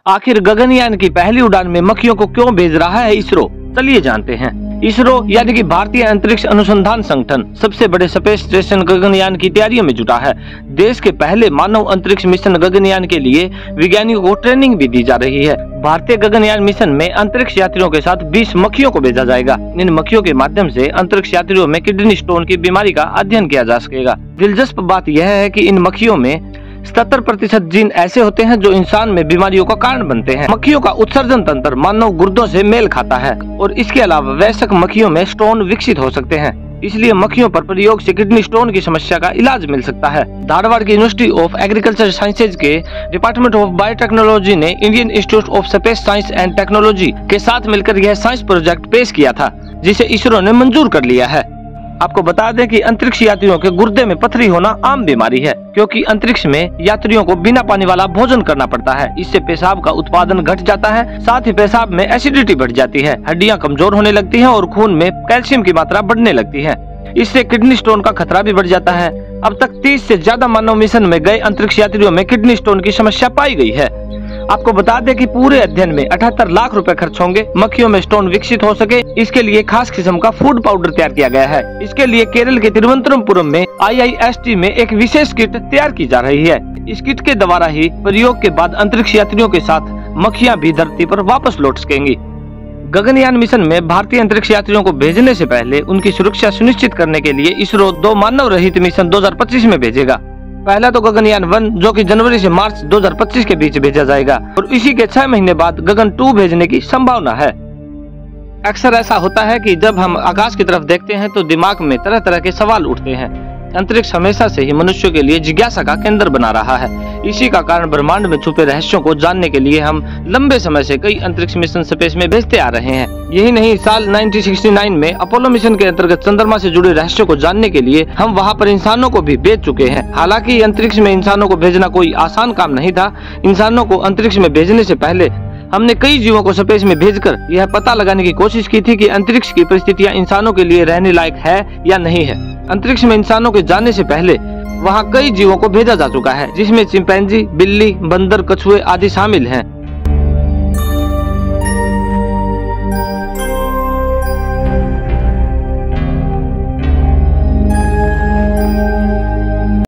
आखिर गगनयान की पहली उड़ान में मक्खियों को क्यों भेज रहा है इसरो, चलिए जानते हैं। इसरो यानी कि भारतीय अंतरिक्ष अनुसंधान संगठन सबसे बड़े स्पेस स्टेशन गगनयान की तैयारियों में जुटा है। देश के पहले मानव अंतरिक्ष मिशन गगनयान के लिए वैज्ञानिकों को ट्रेनिंग भी दी जा रही है। भारतीय गगनयान मिशन में अंतरिक्ष यात्रियों के साथ 20 मक्खियों को भेजा जाएगा। इन मक्खियों के माध्यम से अंतरिक्ष यात्रियों में किडनी स्टोन की बीमारी का अध्ययन किया जा सकेगा। दिलचस्प बात यह है कि इन मक्खियों में 77% जीन ऐसे होते हैं जो इंसान में बीमारियों का कारण बनते हैं। मक्खियों का उत्सर्जन तंत्र मानव गुर्दों से मेल खाता है और इसके अलावा वयस्क मक्खियों में स्टोन विकसित हो सकते हैं। इसलिए मक्खियों पर प्रयोग से किडनी स्टोन की समस्या का इलाज मिल सकता है। धारवाड़ की यूनिवर्सिटी ऑफ एग्रीकल्चर साइंसेज के डिपार्टमेंट ऑफ बायोटेक्नोलॉजी ने Indian institute of space science and technology के साथ मिलकर यह साइंस प्रोजेक्ट पेश किया था, जिसे इसरो ने मंजूर कर लिया है। आपको बता दें कि अंतरिक्ष यात्रियों के गुर्दे में पथरी होना आम बीमारी है, क्योंकि अंतरिक्ष में यात्रियों को बिना पानी वाला भोजन करना पड़ता है। इससे पेशाब का उत्पादन घट जाता है, साथ ही पेशाब में एसिडिटी बढ़ जाती है, हड्डियां कमजोर होने लगती हैं और खून में कैल्शियम की मात्रा बढ़ने लगती है। इससे किडनी स्टोन का खतरा भी बढ़ जाता है। अब तक 30 से ज्यादा मानव मिशन में गए अंतरिक्ष यात्रियों में किडनी स्टोन की समस्या पाई गई है। आपको बता दें कि पूरे अध्ययन में 78 लाख रुपए खर्च होंगे। मक्खियों में स्टोन विकसित हो सके, इसके लिए खास किस्म का फूड पाउडर तैयार किया गया है। इसके लिए केरल के तिरुवनंतपुरम में IIST में एक विशेष किट तैयार की जा रही है। इस किट के द्वारा ही प्रयोग के बाद अंतरिक्ष यात्रियों के साथ मक्खियां भी धरती पर वापस लौट सकेंगी। गगनयान मिशन में भारतीय अंतरिक्ष यात्रियों को भेजने से पहले उनकी सुरक्षा सुनिश्चित करने के लिए इसरो 2 मानव रहित मिशन 2025 में भेजेगा। पहला तो गगनयान 1 जो कि जनवरी से मार्च 2025 के बीच भेजा जाएगा और इसी के 6 महीने बाद गगन 2 भेजने की संभावना है। अक्सर ऐसा होता है कि जब हम आकाश की तरफ देखते हैं तो दिमाग में तरह तरह के सवाल उठते हैं। अंतरिक्ष हमेशा से ही मनुष्यों के लिए जिज्ञासा का केंद्र बना रहा है। इसी का कारण ब्रह्मांड में छुपे रहस्यों को जानने के लिए हम लंबे समय से कई अंतरिक्ष मिशन स्पेस में भेजते आ रहे हैं। यही नहीं, साल 1969 में अपोलो मिशन के अंतर्गत चंद्रमा से जुड़े रहस्यों को जानने के लिए हम वहां पर इंसानों को भी भेज चुके हैं। हालांकि अंतरिक्ष में इंसानों को भेजना कोई आसान काम नहीं था। इंसानों को अंतरिक्ष में भेजने से पहले हमने कई जीवों को स्पेस में भेजकर यह पता लगाने की कोशिश की थी कि अंतरिक्ष की परिस्थितियां इंसानों के लिए रहने लायक है या नहीं है। अंतरिक्ष में इंसानों के जाने से पहले वहां कई जीवों को भेजा जा चुका है, जिसमें चिंपैंजी, बिल्ली, बंदर, कछुए आदि शामिल हैं।